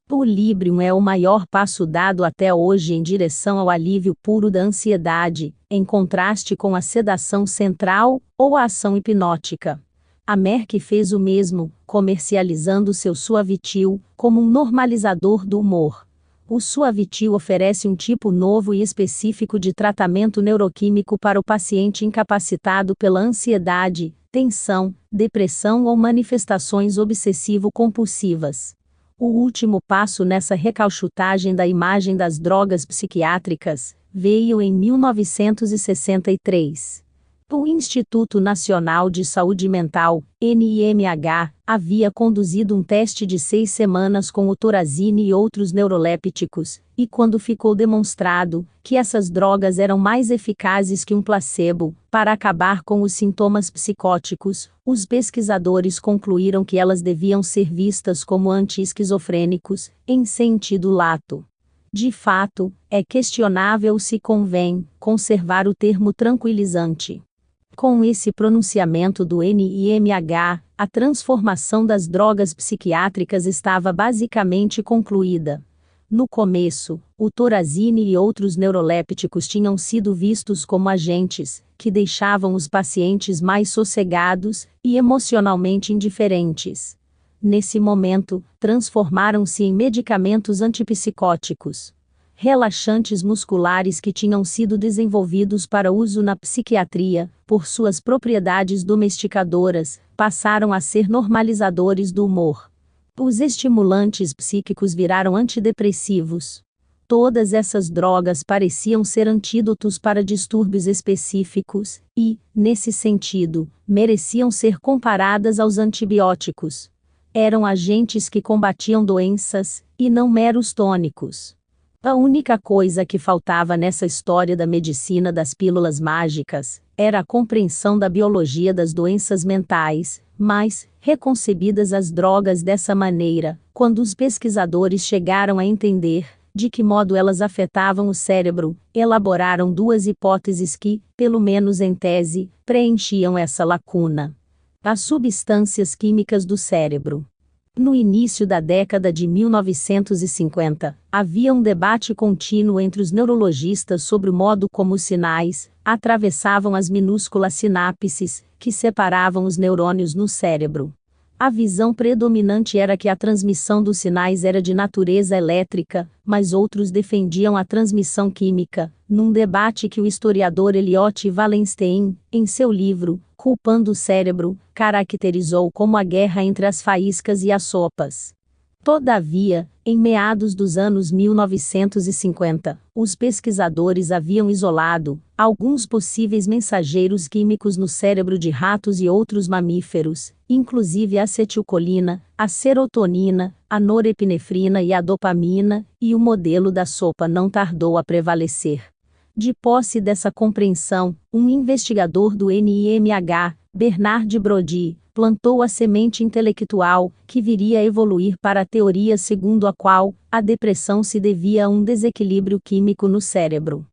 O Librium é o maior passo dado até hoje em direção ao alívio puro da ansiedade, em contraste com a sedação central ou a ação hipnótica. A Merck fez o mesmo, comercializando seu Suavitil como um normalizador do humor. O Suavitil oferece um tipo novo e específico de tratamento neuroquímico para o paciente incapacitado pela ansiedade, tensão, depressão ou manifestações obsessivo-compulsivas. O último passo nessa recauchutagem da imagem das drogas psiquiátricas veio em 1963. O Instituto Nacional de Saúde Mental, NIMH, havia conduzido um teste de 6 semanas com o Thorazine e outros neurolépticos, e quando ficou demonstrado que essas drogas eram mais eficazes que um placebo para acabar com os sintomas psicóticos, os pesquisadores concluíram que elas deviam ser vistas como anti-esquizofrênicos, em sentido lato. De fato, é questionável se convém conservar o termo tranquilizante. Com esse pronunciamento do NIMH, a transformação das drogas psiquiátricas estava basicamente concluída. No começo, o Thorazine e outros neurolépticos tinham sido vistos como agentes que deixavam os pacientes mais sossegados e emocionalmente indiferentes. Nesse momento, transformaram-se em medicamentos antipsicóticos. Relaxantes musculares que tinham sido desenvolvidos para uso na psiquiatria, por suas propriedades domesticadoras, passaram a ser normalizadores do humor. Os estimulantes psíquicos viraram antidepressivos. Todas essas drogas pareciam ser antídotos para distúrbios específicos, e, nesse sentido, mereciam ser comparadas aos antibióticos. Eram agentes que combatiam doenças, e não meros tônicos. A única coisa que faltava nessa história da medicina das pílulas mágicas era a compreensão da biologia das doenças mentais, mas, reconcebidas as drogas dessa maneira, quando os pesquisadores chegaram a entender de que modo elas afetavam o cérebro, elaboraram duas hipóteses que, pelo menos em tese, preenchiam essa lacuna. As substâncias químicas do cérebro. No início da década de 1950, havia um debate contínuo entre os neurologistas sobre o modo como os sinais atravessavam as minúsculas sinapses que separavam os neurônios no cérebro. A visão predominante era que a transmissão dos sinais era de natureza elétrica, mas outros defendiam a transmissão química, num debate que o historiador Elliot Wallenstein, em seu livro Culpando o Cérebro, caracterizou como a guerra entre as faíscas e as sopas. Todavia, em meados dos anos 1950, os pesquisadores haviam isolado alguns possíveis mensageiros químicos no cérebro de ratos e outros mamíferos, inclusive a acetilcolina, a serotonina, a norepinefrina e a dopamina, e o modelo da sopa não tardou a prevalecer. De posse dessa compreensão, um investigador do NIMH, Bernard Brody, plantou a semente intelectual que viria a evoluir para a teoria segundo a qual a depressão se devia a um desequilíbrio químico no cérebro.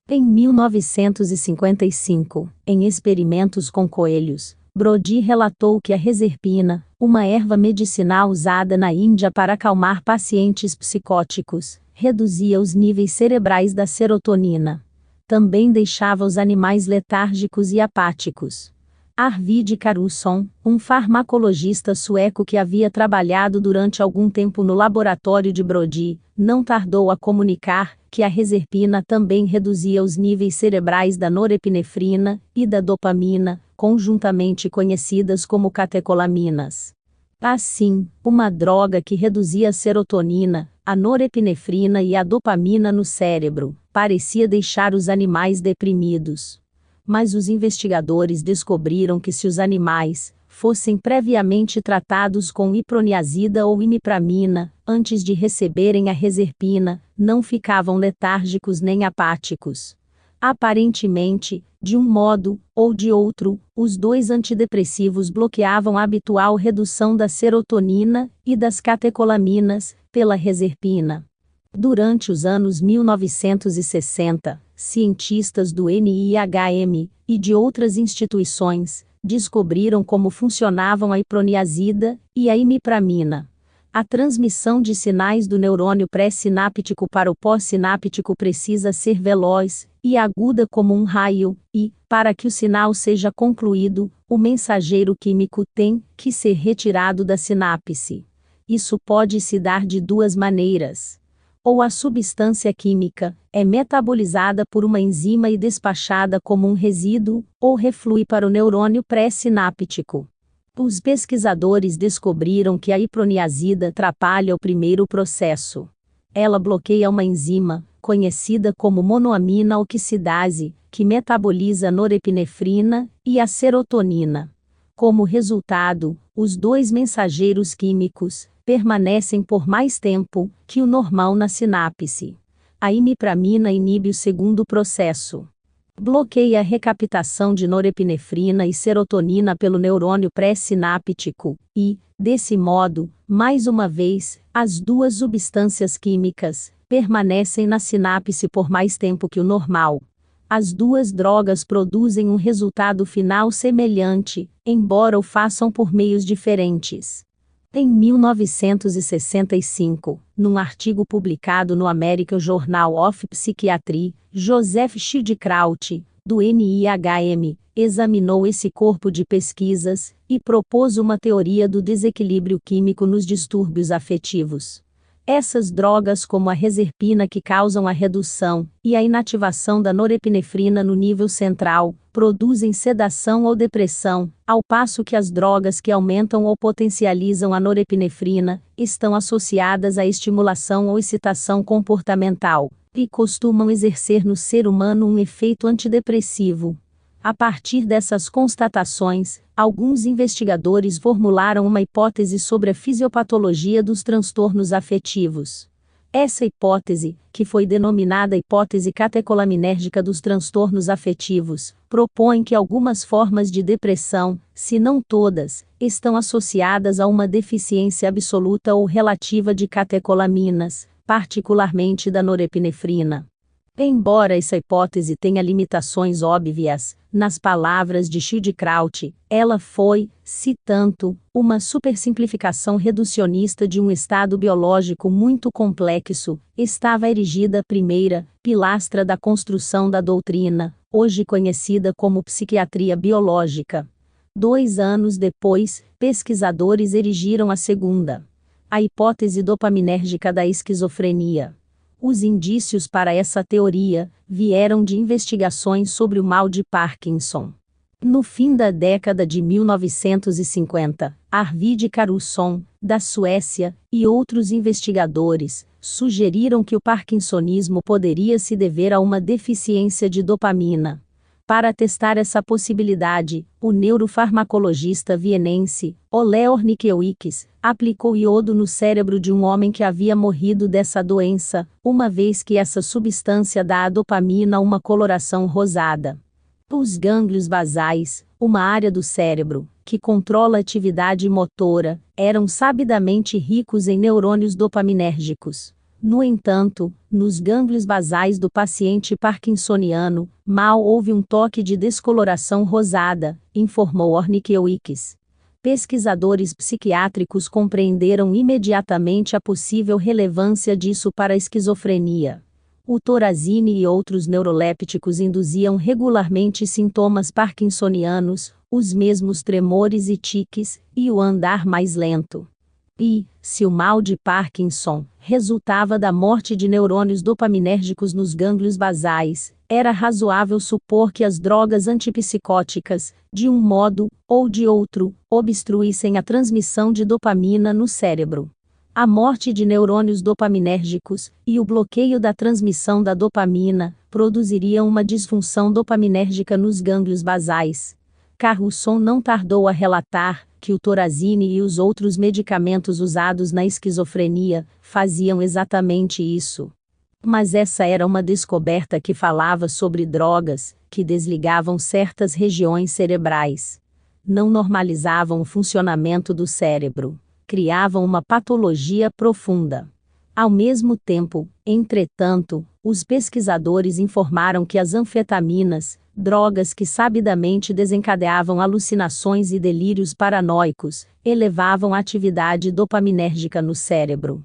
Em 1955, em experimentos com coelhos, Brody relatou que a reserpina, uma erva medicinal usada na Índia para acalmar pacientes psicóticos, reduzia os níveis cerebrais da serotonina. Também deixava os animais letárgicos e apáticos. Arvid Carlsson, um farmacologista sueco que havia trabalhado durante algum tempo no laboratório de Brody, não tardou a comunicar que a reserpina também reduzia os níveis cerebrais da norepinefrina e da dopamina, conjuntamente conhecidas como catecolaminas. Assim, uma droga que reduzia a serotonina, a norepinefrina e a dopamina no cérebro, parecia deixar os animais deprimidos. Mas os investigadores descobriram que se os animais fossem previamente tratados com iproniazida ou imipramina, antes de receberem a reserpina, não ficavam letárgicos nem apáticos. Aparentemente, de um modo ou de outro, os dois antidepressivos bloqueavam a habitual redução da serotonina e das catecolaminas pela reserpina. Durante os anos 1960, cientistas do NIHM e de outras instituições descobriram como funcionavam a iproniazida e a imipramina. A transmissão de sinais do neurônio pré-sináptico para o pós-sináptico precisa ser veloz e aguda como um raio, e, para que o sinal seja concluído, o mensageiro químico tem que ser retirado da sinapse. Isso pode se dar de duas maneiras. Ou a substância química é metabolizada por uma enzima e despachada como um resíduo, ou reflui para o neurônio pré-sináptico. Os pesquisadores descobriram que a iproniazida atrapalha o primeiro processo. Ela bloqueia uma enzima, conhecida como monoamina oxidase, que metaboliza a norepinefrina e a serotonina. Como resultado, os dois mensageiros químicos permanecem por mais tempo que o normal na sinapse. A imipramina inibe o segundo processo. Bloqueia a recaptação de norepinefrina e serotonina pelo neurônio pré-sináptico e, desse modo, mais uma vez, as duas substâncias químicas permanecem na sinapse por mais tempo que o normal. As duas drogas produzem um resultado final semelhante, embora o façam por meios diferentes. Em 1965, num artigo publicado no American Journal of Psychiatry, Joseph Schildkraut, do NIHM, examinou esse corpo de pesquisas e propôs uma teoria do desequilíbrio químico nos distúrbios afetivos. Essas drogas, como a reserpina, que causam a redução e a inativação da norepinefrina no nível central, produzem sedação ou depressão, ao passo que as drogas que aumentam ou potencializam a norepinefrina estão associadas à estimulação ou excitação comportamental e costumam exercer no ser humano um efeito antidepressivo. A partir dessas constatações, alguns investigadores formularam uma hipótese sobre a fisiopatologia dos transtornos afetivos. Essa hipótese, que foi denominada hipótese catecolaminérgica dos transtornos afetivos, propõe que algumas formas de depressão, se não todas, estão associadas a uma deficiência absoluta ou relativa de catecolaminas, particularmente da norepinefrina. Embora essa hipótese tenha limitações óbvias, nas palavras de Schildkraut, ela foi, citando, uma supersimplificação reducionista de um estado biológico muito complexo, estava erigida a primeira pilastra da construção da doutrina, hoje conhecida como psiquiatria biológica. 2 anos depois, pesquisadores erigiram a segunda, a hipótese dopaminérgica da esquizofrenia. Os indícios para essa teoria vieram de investigações sobre o mal de Parkinson. No fim da década de 1950, Arvid Carlsson, da Suécia, e outros investigadores sugeriram que o parkinsonismo poderia se dever a uma deficiência de dopamina. Para testar essa possibilidade, o neurofarmacologista vienense, Ole Ornikiewicz, aplicou iodo no cérebro de um homem que havia morrido dessa doença, uma vez que essa substância dá à dopamina uma coloração rosada. Os gânglios basais, uma área do cérebro que controla a atividade motora, eram sabidamente ricos em neurônios dopaminérgicos. No entanto, nos gânglios basais do paciente parkinsoniano, mal houve um toque de descoloração rosada, informou Ornikiewicz. Pesquisadores psiquiátricos compreenderam imediatamente a possível relevância disso para a esquizofrenia. O torazine e outros neurolépticos induziam regularmente sintomas parkinsonianos, os mesmos tremores e tiques, e o andar mais lento. E, se o mal de Parkinson resultava da morte de neurônios dopaminérgicos nos gânglios basais, era razoável supor que as drogas antipsicóticas, de um modo ou de outro, obstruíssem a transmissão de dopamina no cérebro. A morte de neurônios dopaminérgicos e o bloqueio da transmissão da dopamina produziriam uma disfunção dopaminérgica nos gânglios basais. Carlson não tardou a relatar que o Thorazine e os outros medicamentos usados na esquizofrenia faziam exatamente isso. Mas essa era uma descoberta que falava sobre drogas que desligavam certas regiões cerebrais. Não normalizavam o funcionamento do cérebro. Criavam uma patologia profunda. Ao mesmo tempo, entretanto, os pesquisadores informaram que as anfetaminas, drogas que sabidamente desencadeavam alucinações e delírios paranoicos, elevavam a atividade dopaminérgica no cérebro.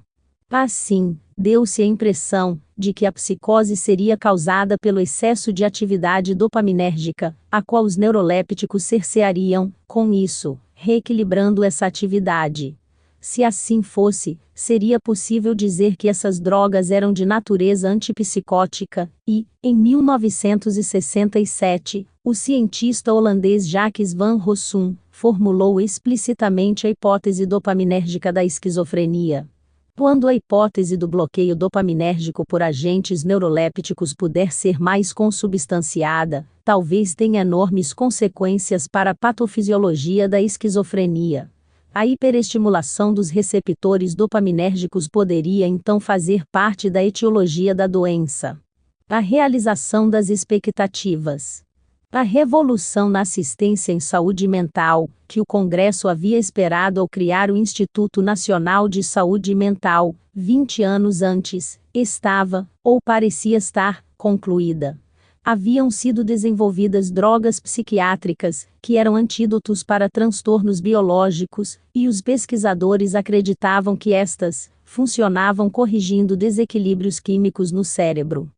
Assim, deu-se a impressão de que a psicose seria causada pelo excesso de atividade dopaminérgica, a qual os neurolépticos cerceariam, com isso, reequilibrando essa atividade. Se assim fosse, seria possível dizer que essas drogas eram de natureza antipsicótica, e, em 1967, o cientista holandês Jacques van Rossum formulou explicitamente a hipótese dopaminérgica da esquizofrenia. Quando a hipótese do bloqueio dopaminérgico por agentes neurolépticos puder ser mais consubstanciada, talvez tenha enormes consequências para a patofisiologia da esquizofrenia. A hiperestimulação dos receptores dopaminérgicos poderia então fazer parte da etiologia da doença. A realização das expectativas. A revolução na assistência em saúde mental, que o Congresso havia esperado ao criar o Instituto Nacional de Saúde Mental, 20 anos antes, estava, ou parecia estar, concluída. Haviam sido desenvolvidas drogas psiquiátricas, que eram antídotos para transtornos biológicos, e os pesquisadores acreditavam que estas funcionavam corrigindo desequilíbrios químicos no cérebro.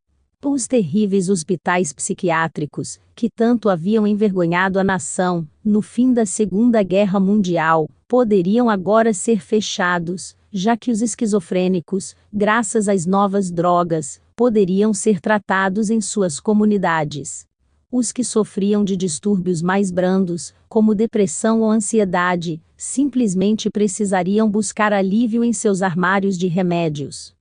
Os terríveis hospitais psiquiátricos, que tanto haviam envergonhado a nação, no fim da Segunda Guerra Mundial, poderiam agora ser fechados, já que os esquizofrênicos, graças às novas drogas, poderiam ser tratados em suas comunidades. Os que sofriam de distúrbios mais brandos, como depressão ou ansiedade, simplesmente precisariam buscar alívio em seus armários de remédios.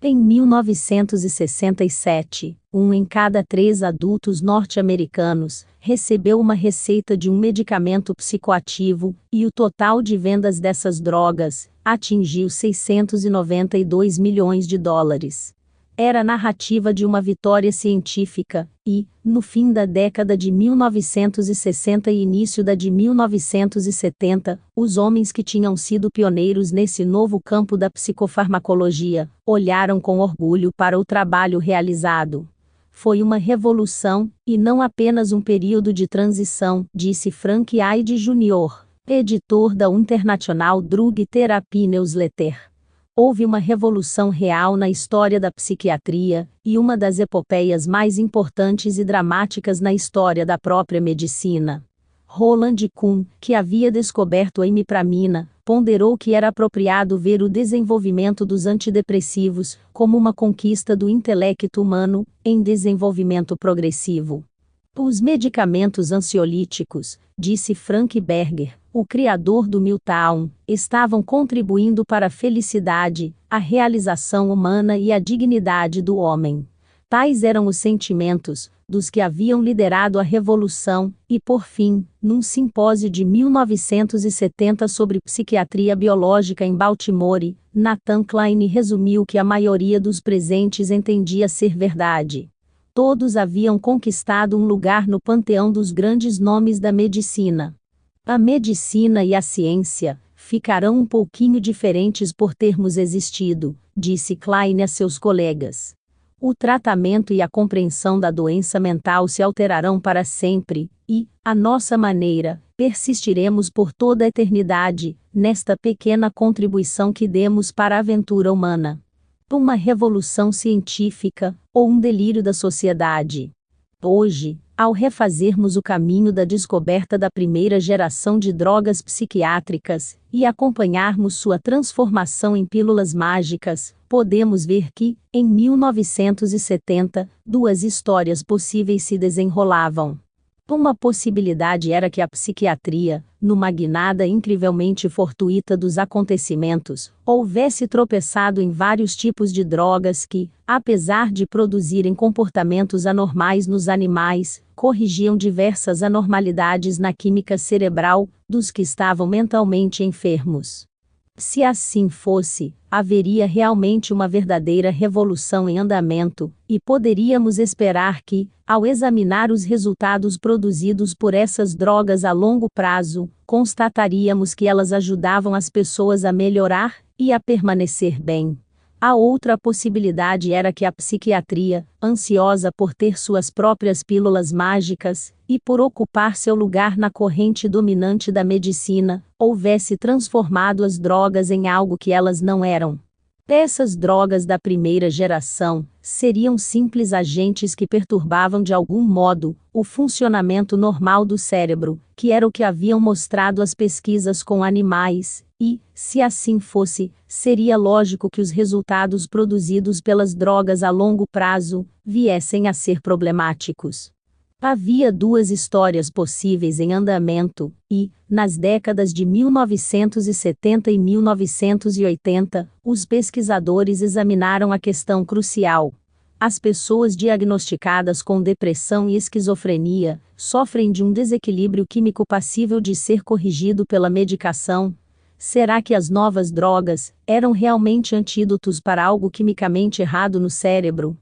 Em 1967, 1 em cada 3 adultos norte-americanos recebeu uma receita de um medicamento psicoativo, e o total de vendas dessas drogas atingiu 692 milhões de dólares. Era a narrativa de uma vitória científica, e, no fim da década de 1960 e início da de 1970, os homens que tinham sido pioneiros nesse novo campo da psicofarmacologia, olharam com orgulho para o trabalho realizado. Foi uma revolução, e não apenas um período de transição, disse Frank Hyde Jr., editor da International Drug Therapy Newsletter. Houve uma revolução real na história da psiquiatria, e uma das epopeias mais importantes e dramáticas na história da própria medicina. Roland Kuhn, que havia descoberto a imipramina, ponderou que era apropriado ver o desenvolvimento dos antidepressivos como uma conquista do intelecto humano, em desenvolvimento progressivo. Os medicamentos ansiolíticos, disse Frank Berger, o criador do Miltown, estavam contribuindo para a felicidade, a realização humana e a dignidade do homem. Tais eram os sentimentos dos que haviam liderado a revolução, e por fim, num simpósio de 1970 sobre psiquiatria biológica em Baltimore, Nathan Kline resumiu que a maioria dos presentes entendia ser verdade. Todos haviam conquistado um lugar no panteão dos grandes nomes da medicina. A medicina e a ciência ficarão um pouquinho diferentes por termos existido, disse Kline a seus colegas. O tratamento e a compreensão da doença mental se alterarão para sempre, e, à nossa maneira, persistiremos por toda a eternidade, nesta pequena contribuição que demos para a aventura humana. Uma revolução científica, ou um delírio da sociedade. Hoje, Ao refazermos o caminho da descoberta da primeira geração de drogas psiquiátricas e acompanharmos sua transformação em pílulas mágicas, podemos ver que, em 1970, duas histórias possíveis se desenrolavam. Uma possibilidade era que a psiquiatria, numa guinada incrivelmente fortuita dos acontecimentos, houvesse tropeçado em vários tipos de drogas que, apesar de produzirem comportamentos anormais nos animais, corrigiam diversas anormalidades na química cerebral dos que estavam mentalmente enfermos. Se assim fosse, haveria realmente uma verdadeira revolução em andamento, e poderíamos esperar que, ao examinar os resultados produzidos por essas drogas a longo prazo, constataríamos que elas ajudavam as pessoas a melhorar e a permanecer bem. A outra possibilidade era que a psiquiatria, ansiosa por ter suas próprias pílulas mágicas, e por ocupar seu lugar na corrente dominante da medicina, houvesse transformado as drogas em algo que elas não eram. Essas drogas da primeira geração seriam simples agentes que perturbavam de algum modo o funcionamento normal do cérebro, que era o que haviam mostrado as pesquisas com animais, e, se assim fosse, seria lógico que os resultados produzidos pelas drogas a longo prazo viessem a ser problemáticos. Havia duas histórias possíveis em andamento, e, nas décadas de 1970 e 1980, os pesquisadores examinaram a questão crucial. As pessoas diagnosticadas com depressão e esquizofrenia sofrem de um desequilíbrio químico passível de ser corrigido pela medicação. Será que as novas drogas eram realmente antídotos para algo quimicamente errado no cérebro?